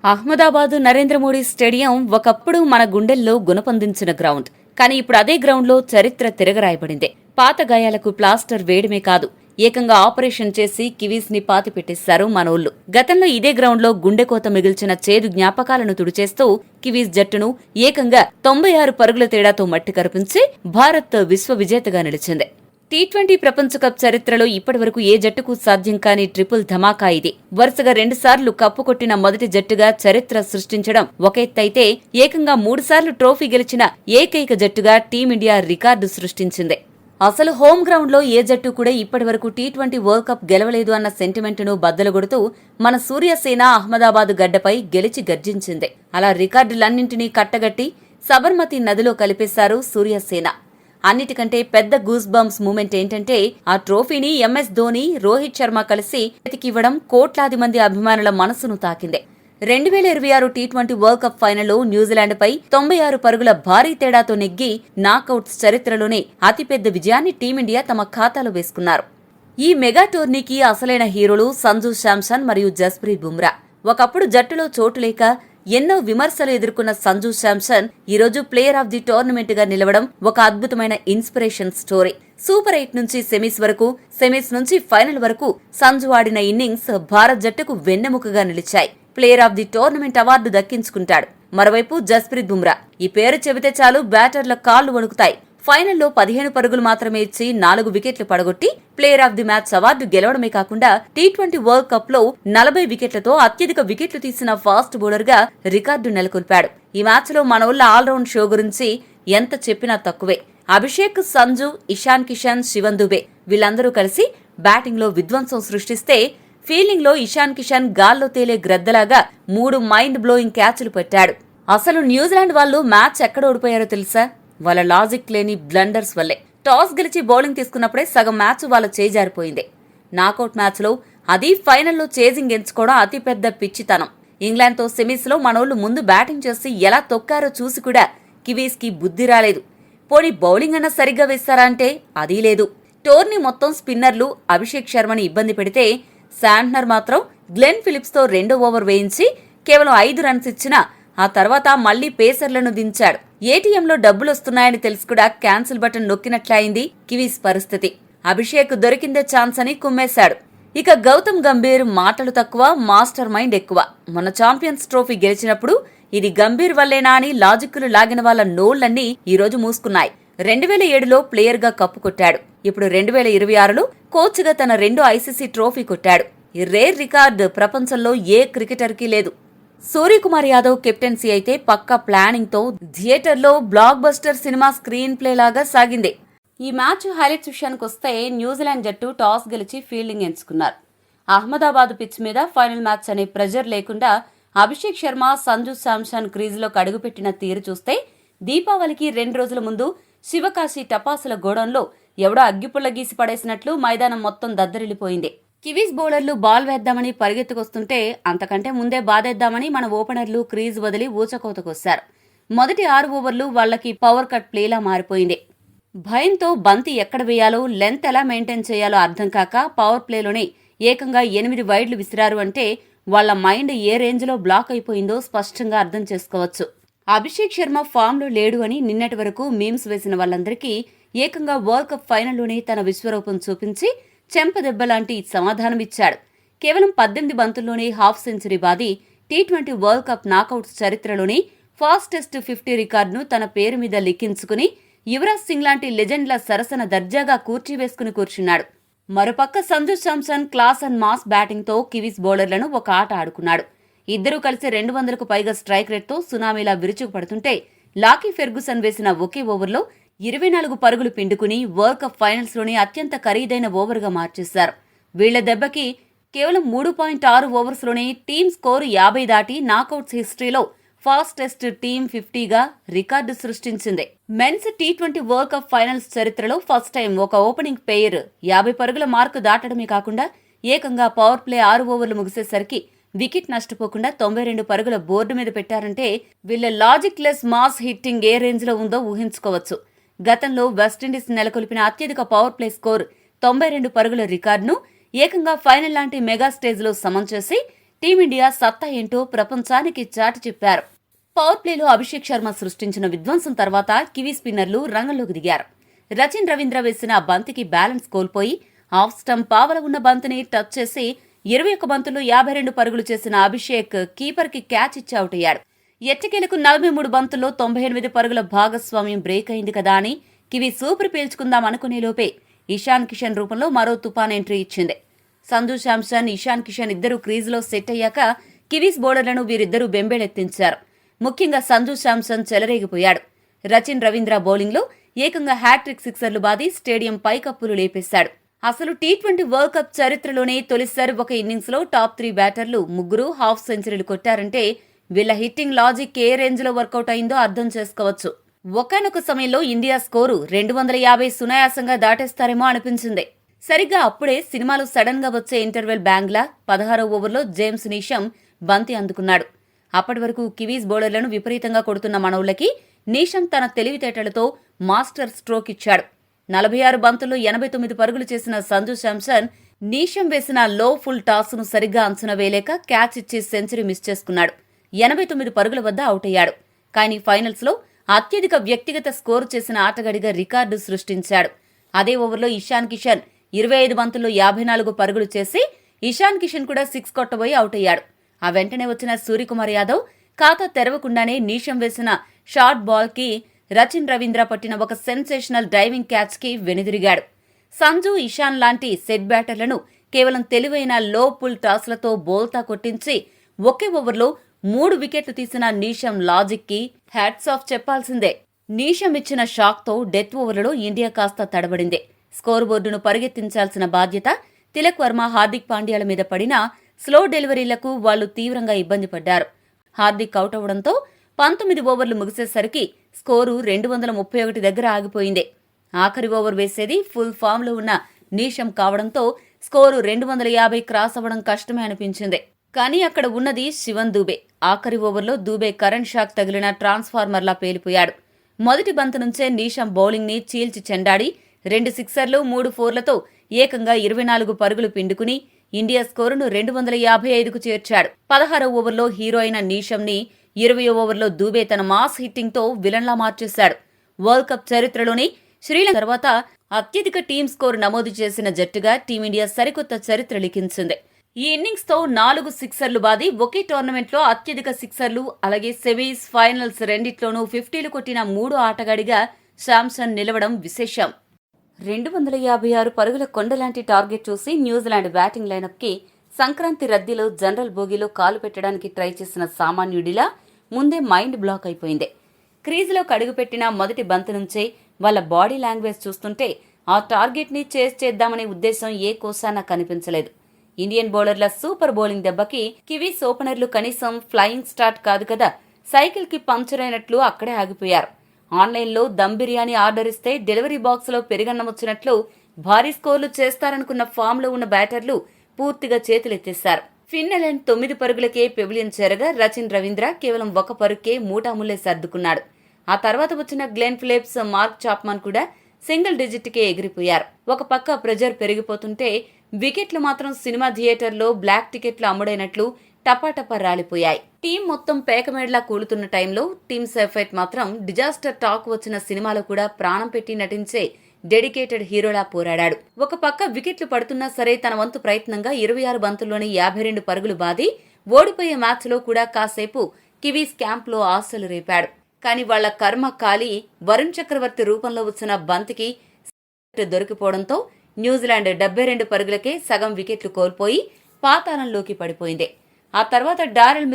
Ahmedabad Narendra Modi stadium ఒకప్పుడు మన గుండెల్లో గుణపొందించిన గ్రౌండ్. కానీ ఇప్పుడు అదే గ్రౌండ్లో చరిత్ర తిరగరాయబడింది. పాత గాయాలకు ప్లాస్టర్ వేయడమే కాదు, ఏకంగా ఆపరేషన్ చేసి కివీస్ ని పాతిపెట్టేశారు మనోళ్లు. గతంలో ఇదే గ్రౌండ్లో గుండెకోత మిగిల్చిన చేదు జ్ఞాపకాలను తుడిచేస్తూ కివీస్ జట్టును ఏకంగా 96 పరుగుల తేడాతో మట్టి కరిపించి భారత్ విశ్వ విజేతగా నిలిచింది. టీ20 ప్రపంచ కప్ చరిత్రలో ఇప్పటివరకు ఏ జట్టుకు సాధ్యం కాని ట్రిపుల్ ధమాకా ఇది. వరుసగా 2 సార్లు కప్పు కొట్టిన మొదటి జట్టుగా చరిత్ర సృష్టించడం ఒక ఎత్తైతే, ఏకంగా 3 సార్లు ట్రోఫీ గెలిచిన ఏకైక జట్టుగా టీమిండియా రికార్డు సృష్టించింది. అసలు హోమ్ గ్రౌండ్ లో ఏ జట్టు కూడా ఇప్పటివరకు టీ20 వరల్డ్ కప్ గెలవలేదు అన్న సెంటిమెంట్ ను బద్దలుగొడుతూ మన సూర్యసేన అహ్మదాబాద్ గడ్డపై గెలిచి గర్జించింది. అలా రికార్డులన్నింటినీ కట్టగట్టి సబర్మతి నదిలో కలిపేశారు సూర్యసేన. అన్నిటికంటే పెద్ద గూస్ బంప్స్ మూమెంట్ ఏంటంటే, ఆ ట్రోఫీని ఎంఎస్ ధోని, రోహిత్ శర్మ కలిసి చేతికివ్వడం కోట్లాది మంది అభిమానుల మనసును తాకింది. 2026 టీ20 వరల్డ్ కప్ ఫైనల్లో న్యూజిలాండ్పై 96 పరుగుల భారీ తేడాతో నెగ్గి నాకౌట్స్ చరిత్రలోనే అతిపెద్ద విజయాన్ని టీమిండియా తమ ఖాతాలో వేసుకున్నారు. ఈ మెగా టోర్నీకి అసలైన హీరోలు సంజు శాంసన్ మరియు జస్ప్రీత్ బుమ్రా. ఒకప్పుడు జట్టులో చోటు లేక ఎన్నో విమర్శలు ఎదుర్కొన్న సంజు శాంసన్ ఈరోజు ప్లేయర్ ఆఫ్ ది టోర్నమెంట్ గా నిలవడం ఒక అద్భుతమైన ఇన్స్పిరేషన్ స్టోరీ. సూపర్ 8 నుంచి సెమీస్ వరకు, సెమీస్ నుంచి ఫైనల్ వరకు సంజు ఆడిన ఇన్నింగ్స్ భారత్ జట్టుకు వెన్నెముకగా నిలిచాయి. Player of the tournament award దక్కించుకుంటాడు. మరోవైపు జస్ప్రీత్ బుమ్రా. ఈ పేరు చెబితే చాలు బ్యాటర్ల కాళ్లు వణుకుతాయి. ఫైనల్లో 15 పరుగులు మాత్రమే ఇచ్చి 4 వికెట్లు పడగొట్టి player of the match award గెలవడమే కాకుండా టీ20 వరల్డ్ కప్ లో 40 వికెట్లతో అత్యధిక వికెట్లు తీసిన ఫాస్ట్ బౌలర్ గా రికార్డు నెలకొల్పాడు. ఈ మ్యాచ్ లో మనోళ్ల ఆల్రౌండ్ షో గురించి ఎంత చెప్పినా తక్కువే. అభిషేక్, సంజు, ఇషాన్ కిషన్, శివన్ దుబే వీళ్ళందరూ కలిసి బ్యాటింగ్ లో విధ్వంసం సృష్టిస్తే, ఫీల్డింగ్ లో ఇషాన్ కిషన్ గాల్లో తేలే గ్రద్దలాగా 3 మైండ్ బ్లోయింగ్ క్యాచ్లు పెట్టాడు. అసలు న్యూజిలాండ్ వాళ్ళు మ్యాచ్ ఎక్కడ ఓడిపోయారో తెలుసా? వాళ్ళ లాజిక్ లేని బ్లండర్స్ వల్లే. టాస్ గెలిచి బౌలింగ్ తీసుకున్నప్పుడే సగం మ్యాచ్ వాళ్ళ చేజారిపోయింది. నాకౌట్ మ్యాచ్ లో, అది ఫైనల్లో చేజింగ్ ఎంచుకోవడం అతిపెద్ద పిచ్చితనం. ఇంగ్లాండ్ తో సెమీస్ లో మనోళ్లు ముందు బ్యాటింగ్ చేసి ఎలా తొక్కారో చూసి కూడా కివీస్ కి బుద్ధి రాలేదు. పోనీ బౌలింగ్ అన్న సరిగ్గా వేస్తారా అంటే అదీ లేదు. టోర్నీ మొత్తం స్పిన్నర్లు అభిషేక్ శర్మని ఇబ్బంది పెడితే, శాంట్నర్ మాత్రం గ్లెన్ ఫిలిప్స్ తో 2వ ఓవర్ వేయించి కేవలం 5 రన్స్ ఇచ్చినా ఆ తర్వాత మళ్లీ పేసర్లను దించాడు. ఏటీఎంలో డబ్బులొస్తున్నాయని తెలిసి కూడా క్యాన్సిల్ బటన్ నొక్కినట్లయింది కివీస్ పరిస్థితి. అభిషేక్ దొరికిందే ఛాన్స్ అని కుమ్మేశాడు. ఇక గౌతమ్ గంభీర్ మాటలు తక్కువ, మాస్టర్ మైండ్ ఎక్కువ. మన ఛాంపియన్స్ ట్రోఫీ గెలిచినప్పుడు ఇది గంభీర్ వల్లేనా అని లాజిక్కులు లాగిన వాళ్ళ నోళ్లన్నీ ఈరోజు మూసుకున్నాయి. 2007లో ప్లేయర్ గా కప్పు కొట్టాడు. ఇప్పుడు 2026లో కోచ్ గా తన 2వ ఐసీసీ ట్రోఫీ కొట్టాడు. ఈ రేర్ రికార్డు ప్రపంచంలో ఏ క్రికెటర్ కి లేదు. సూర్యకుమార్ యాదవ్ కెప్టెన్సీ అయితే పక్కా ప్లానింగ్ తో థియేటర్లో block buster cinema screen play లాగా సాగింది. ఈ మ్యాచ్ హైలైట్స్ విషయానికొస్తే, న్యూజిలాండ్ జట్టు టాస్ గెలిచి ఫీల్డింగ్ ఎంచుకున్నారు. అహ్మదాబాద్ పిచ్ మీద ఫైనల్ మ్యాచ్ అనే ప్రెజర్ లేకుండా అభిషేక్ శర్మ, సంజు శాంసన్ క్రీజులోకి అడుగుపెట్టిన తీరు చూస్తే, దీపావళికి 2 రోజుల ముందు శివకాశి టపాసుల గోడౌన్లో ఎవడో అగ్గిపుల్ల గీసి పడేసినట్లు మైదానం మొత్తం దద్దరిల్లిపోయింది. కివీస్ బౌలర్లు బాల్ వేద్దామని పరిగెత్తుకొస్తుంటే, అంతకంటే ముందే బాధేద్దామని మన ఓపెనర్లు క్రీజ్ వదిలి ఊచకోతకొచ్చారు. మొదటి 6 ఓవర్లు వాళ్లకి పవర్ కట్ ప్లేలా మారిపోయింది. భయంతో బంతి ఎక్కడ వేయాలో, లెంత్ ఎలా మెయింటైన్ చేయాలో అర్థం కాక పవర్ ప్లేలోనే ఏకంగా 8 వైడ్లు విసిరారు అంటే వాళ్ల మైండ్ ఏ రేంజ్లో బ్లాక్ అయిపోయిందో స్పష్టంగా అర్థం చేసుకోవచ్చు. అభిషేక్ శర్మ ఫామ్లో లేడు అని నిన్నటి వరకు మీమ్స్ వేసిన వాళ్ళందరికీ ఏకంగా వరల్డ్ కప్ ఫైనల్లోనే తన విశ్వరూపం చూపించి చెంపదెబ్బలాంటి సమాధానమిచ్చాడు. కేవలం 18 బంతుల్లోనే హాఫ్ సెంచరీ బాది టీ20 వరల్డ్ కప్ నాకౌట్స్ చరిత్రలోనే ఫాస్టెస్ట్ 50 రికార్డును తన పేరు మీద లిఖించుకుని యువరాజ్ సింగ్ లాంటి లెజెండ్ల సరసన దర్జాగా కూర్చివేసుకుని కూర్చున్నాడు. మరోపక్క Sanju Samson class and mass batting తో కివీస్ బౌలర్లను ఒక ఆట ఆడుకున్నాడు. ఇద్దరూ కలిసి 200కు పైగా స్ట్రైక్ రేట్ తో సునామీలా విరుచుకుపడుతుంటే, లాకీ ఫెర్గుసన్ వేసిన ఒకే ఓవర్లో 24 పరుగులు పిండుకుని వరల్డ్ కప్ ఫైనల్స్ లోనే అత్యంత ఖరీదైన ఓవర్గా మార్చేశారు. వీళ్ల దెబ్బకి కేవలం 3.6 ఓవర్స్ లోనే టీమ్ స్కోరు 50 దాటి నాకౌట్స్ హిస్టరీలో ఫాస్టెస్ట్ టీమ్ 50గా రికార్డు సృష్టించింది. మెన్స్ టీ20 వరల్డ్ కప్ ఫైనల్స్ చరిత్రలో ఫస్ట్ టైం ఒక ఓపెనింగ్ పేయర్ 50 పరుగుల మార్కు దాటడమే కాకుండా ఏకంగా పవర్ ప్లే 6 ఓవర్లు ముగిసేసరికి వికెట్ నష్టపోకుండా 92 పరుగుల బోర్డు మీద పెట్టారంటే వీళ్ల లాజిక్ లెస్ మాస్ హిట్టింగ్ ఏ రేంజ్ లో ఉందో ఊహించుకోవచ్చు. గతంలో వెస్టిండీస్ నెలకొల్పిన అత్యధిక పవర్ ప్లే స్కోర్ 92 పరుగుల రికార్డును ఏకంగా ఫైనల్ లాంటి మెగా స్టేజ్ లో సమం చేసి టీమిండియా సత్తా ఏంటో ప్రపంచానికి చాటి చెప్పారు. పవర్ ప్లేలో అభిషేక్ శర్మ సృష్టించిన విధ్వంసం తర్వాత కివీ స్పిన్నర్లు రంగంలోకి దిగారు. రచిన్ రవీంద్ర వేసిన బంతికి బ్యాలెన్స్ కోల్పోయి ఆఫ్ స్టంప్ పావల ఉన్న బంతిని టచ్ చేసి 21 బంతుల్లో 52 పరుగులు చేసిన అభిషేక్ కీపర్కి క్యాచ్ ఇచ్చి అవుట్ అయ్యాడు. ఎట్టకేలకు 43 బంతుల్లో 98 పరుగుల భాగస్వామ్యం బ్రేక్ అయింది కదా అని కివీ సూపర్ పీల్చుకుందాం అనుకునే లోపే ఇషాన్ కిషన్ రూపంలో మరో తుఫాన్ ఎంట్రీ ఇచ్చింది. సంజు శాంసన్, ఇషాన్ కిషన్ ఇద్దరు క్రీజులో సెట్ అయ్యాక కివీస్ బౌలర్లను వీరిద్దరూ బెంబేలెత్తించారు. ముఖ్యంగా సంజు శాంసన్ చెలరేగిపోయాడు. రచిన్ రవీంద్ర బౌలింగ్లో ఏకంగా హ్యాట్రిక్ సిక్సర్లు బాది స్టేడియం పైకప్పులు లేపేశాడు. అసలు టీ20 వరల్డ్ కప్ చరిత్రలోనే తొలిసారి ఒక ఇన్నింగ్స్లో టాప్ 3 బ్యాటర్లు ముగ్గురు హాఫ్ సెంచరీలు కొట్టారంటే వీళ్ల హిట్టింగ్ లాజిక్ ఏ రేంజ్లో వర్కౌట్ అయిందో అర్థం చేసుకోవచ్చు. ఒకానొక సమయంలో ఇండియా స్కోరు 250 సునాయాసంగా దాటేస్తారేమో అనిపించింది. సరిగ్గా అప్పుడే సినిమాలో సడన్ గా వచ్చే ఇంటర్వెల్ బ్యాంగ్లా 16వ ఓవర్లో జేమ్స్ నీషం బంతి అందుకున్నాడు. అప్పటి వరకు కివీస్ బౌలర్లను విపరీతంగా కొడుతున్న మనోళ్లకి నీషం తన తెలివితేటలతో మాస్టర్ స్ట్రోక్ ఇచ్చాడు. 46 బంతుల్లో 89 పరుగులు చేసిన సంజు శాంసన్ నీషం వేసిన లో ఫుల్ టాస్ను సరిగ్గా అంచనా వేయలేక క్యాచ్ ఇచ్చి సెంచరీ మిస్ చేసుకున్నాడు. 89 పరుగుల వద్ద అవుట్ అయ్యాడు. కానీ ఫైనల్స్లో అత్యధిక వ్యక్తిగత స్కోరు చేసిన ఆటగాడిగా రికార్డు సృష్టించాడు. అదే ఓవర్లో ఇషాన్ కిషన్ 25 బంతుల్లో 54 పరుగులు చేసి ఇషాన్ కిషన్ కూడా 6 కొట్టబోయి అవుట్ అయ్యాడు. ఆ వెంటనే వచ్చిన సూర్యకుమార్ యాదవ్ ఖాతా తెరవకుండానే నీషం వేసిన షార్ట్ బాల్కి రచిన్ రవీంద్ర పట్టిన ఒక సెన్సేషనల్ డైవింగ్ క్యాచ్కి వెనుదిరిగాడు. సంజు, ఇషాన్ లాంటి సెట్ బ్యాటర్లను కేవలం తెలివైన లో పుల్ టాస్లతో బోల్తా కొట్టించి ఒకే ఓవర్లో 3 వికెట్లు తీసిన నీషం లాజిక్కి హ్యాట్స్ ఆఫ్ చెప్పాల్సిందే. నీషం ఇచ్చిన షాక్తో డెత్ ఓవర్లలో ఇండియా కాస్త తడబడింది. స్కోర్ బోర్డును పరిగెత్తించాల్సిన బాధ్యత తిలక్ వర్మ, హార్దిక్ పాండ్యాల మీద పడినా స్లో డెలివరీలకు వాళ్లు తీవ్రంగా ఇబ్బంది పడ్డారు. హార్దిక్ అవుట్ అవడంతో 19 ఓవర్లు ముగిసేసరికి స్కోరు 231 దగ్గర ఆగిపోయింది. ఆఖరి ఓవర్ వేసేది ఫుల్ ఫామ్లో ఉన్న నీషం కావడంతో స్కోరు 250 క్రాస్ అవ్వడం కష్టమే అనిపించింది. కానీ అక్కడ ఉన్నది శివన్ దూబే. ఆఖరి ఓవర్లో దూబే కరెంట్ షాక్ తగిలిన ట్రాన్స్ఫార్మర్లా పేలిపోయాడు. మొదటి బంతు నుంచే నీషం బౌలింగ్ని చీల్చి చెండాడి 2 సిక్సర్లు 3 ఫోర్లతో ఏకంగా 24 పరుగులు పిండుకుని ఇండియా స్కోరును 255కు చేర్చాడు. 16వ ఓవర్లో హీరో అయిన నీషంని 20వ ఓవర్లో దూబే తన మాస్ హిట్టింగ్తో విలన్లా మార్చేశాడు. వరల్డ్ కప్ చరిత్రలోనే శ్రీలంక తర్వాత అత్యధిక టీమ్ స్కోరు నమోదు చేసిన జట్టుగా టీమిండియా సరికొత్త చరిత్ర లిఖించింది. ఈ ఇన్నింగ్స్తో 4 సిక్సర్లు బాది ఒకే టోర్నమెంట్లో అత్యధిక సిక్సర్లు, అలాగే సెమీస్, ఫైనల్స్ రెండిట్లోనూ 50లు కొట్టిన 3 ఆటగాడిగా శాంసన్ నిలవడం విశేషం. 256 పరుగుల కొండలాంటి టార్గెట్ చూసి న్యూజిలాండ్ బ్యాటింగ్ లైనప్కి సంక్రాంతి రద్దీలో జనరల్ బోగీలో కాలు పెట్టడానికి ట్రై చేసిన సామాన్యుడిలా ముందే మైండ్ బ్లాక్ అయిపోయింది. క్రీజులో కడుగుపెట్టిన మొదటి బంతి నుంచే వాళ్ళ బాడీ లాంగ్వేజ్ చూస్తుంటే ఆ టార్గెట్ని చేస్ చేద్దామనే ఉద్దేశం ఏ కోసానా కనిపించలేదు. ఇండియన్ బౌలర్ల సూపర్ బౌలింగ్ దెబ్బకి కివీస్ ఓపెనర్లు కనీసం ఫ్లయింగ్ స్టార్ట్ కాదు కదా, సైకిల్కి పంక్చర్ అయినట్లు అక్కడే ఆగిపోయారు. ఆన్లైన్లో దమ్ బిర్యానీ ఆర్డర్ ఇస్తే డెలివరీ బాక్స్లో పెరుగన్నం వచ్చినట్లు భారీ స్కోర్లు చేస్తారనుకున్న ఫామ్లో ఉన్న బ్యాటర్లు పూర్తిగా చేతులెత్తేశారు. ఫిన్నెలాండ్ 9 పరుగులకే పెవిలియన్ చేరగా రచిన్ రవీంద్ర కేవలం 1 పరుగుకే మూటాముల్లే సర్దుకున్నాడు. ఆ తర్వాత వచ్చిన గ్లెన్ ఫిలిప్స్, మార్క్ చాప్మన్ కూడా సింగిల్ డిజిట్కే ఎగిరిపోయారు. ఒక పక్క ప్రెజర్ పెరిగిపోతుంటే వికెట్లు మాత్రం సినిమా థియేటర్లో బ్లాక్ టికెట్లు అమ్ముడైనట్లు టపాటపా రాలిపోయాయి. టీం మొత్తం పేకమేడ్లా కూలుతున్న టైంలో టీమ్ సెఫెట్ మాత్రం డిజాస్టర్ టాక్ వచ్చిన సినిమాలో కూడా ప్రాణం పెట్టి నటించే డెడికేటెడ్ హీరోలా పోరాడాడు. ఒక పక్క వికెట్లు పడుతున్నా సరే తన వంతు ప్రయత్నంగా 26 బంతుల్లోని 52 పరుగులు బాది ఓడిపోయే మ్యాచ్లో కూడా కాసేపు కివీస్ క్యాంప్లో ఆశలు రేపాడు. కానీ వాళ్ల కర్మ కాలి వరుణ్ చక్రవర్తి రూపంలో వచ్చిన బంతికి దొరికిపోవడంతో న్యూజిలాండ్ 72 పరుగులకే సగం వికెట్లు కోల్పోయి పాతాళంలోకి పడిపోయింది. ఆ తర్వాత డారెల్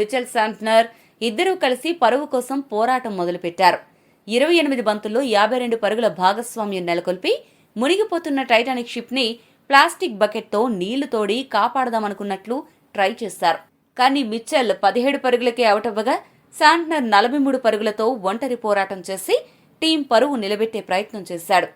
మిచెల్ శాంట్నర్ ఇద్దరూ కలిసి పరువు కోసం పోరాటం మొదలుపెట్టారు. 28 బంతుల్లో 52 పరుగుల భాగస్వామ్యం నెలకొల్పి మునిగిపోతున్న టైటానిక్ షిప్ని ప్లాస్టిక్ బకెట్తో నీళ్లు తోడి కాపాడదామనుకున్నట్లు ట్రై చేశారు. కానీ మిచెల్ 17 పరుగులకే అవుట్ అవ్వగా శాంట్నర్ 43 పరుగులతో ఒంటరి పోరాటం చేసి టీం పరువు నిలబెట్టే ప్రయత్నం చేశాడు.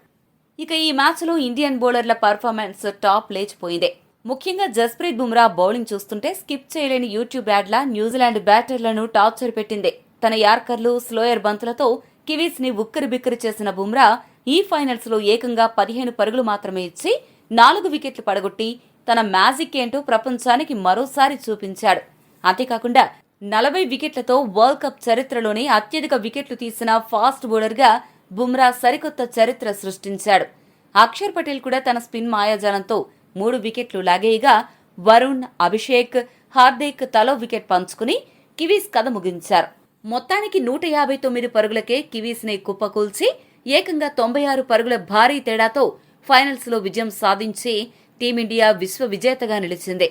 ఇక ఈ మ్యాచ్లో ఇండియన్ బౌలర్ల పర్ఫార్మెన్స్ టాప్ లేచిపోయింది. ముఖ్యంగా జస్ప్రీత్ బుమ్రా బౌలింగ్ చూస్తుంటే స్కిప్ చేయలేని యూట్యూబ్ యాడ్లా న్యూజిలాండ్ బ్యాటర్లను టార్చర్ పెట్టింది. తన యార్కర్లు, స్లోయర్ బంతులతో కివీస్ ని ఉక్కిరిబిక్కిరి చేసిన బుమ్రా ఈ ఫైనల్స్ లో ఏకంగా 15 పరుగులు మాత్రమే ఇచ్చి 4 వికెట్లు పడగొట్టి తన మ్యాజిక్ ఏంటో ప్రపంచానికి మరోసారి చూపించాడు. అంతేకాకుండా 40 వికెట్లతో వరల్డ్ కప్ చరిత్రలోనే అత్యధిక వికెట్లు తీసిన ఫాస్ట్ బౌలర్గా బుమ్రా సరికొత్త చరిత్ర సృష్టించాడు. అక్షర్ పటేల్ కూడా తన స్పిన్ మాయాజాలంతో 3 వికెట్లు లాగేయగా వరుణ్, అభిషేక్, హార్దిక్ తలో వికెట్ పంచుకుని కివీస్ కథ ముగించారు. మొత్తానికి 159 పరుగులకే కివీస్ ని కుప్పకూల్చి ఏకంగా 96 పరుగుల భారీ తేడాతో ఫైనల్స్ లో విజయం సాధించి టీమిండియా విశ్వ విజేతగా నిలిచింది.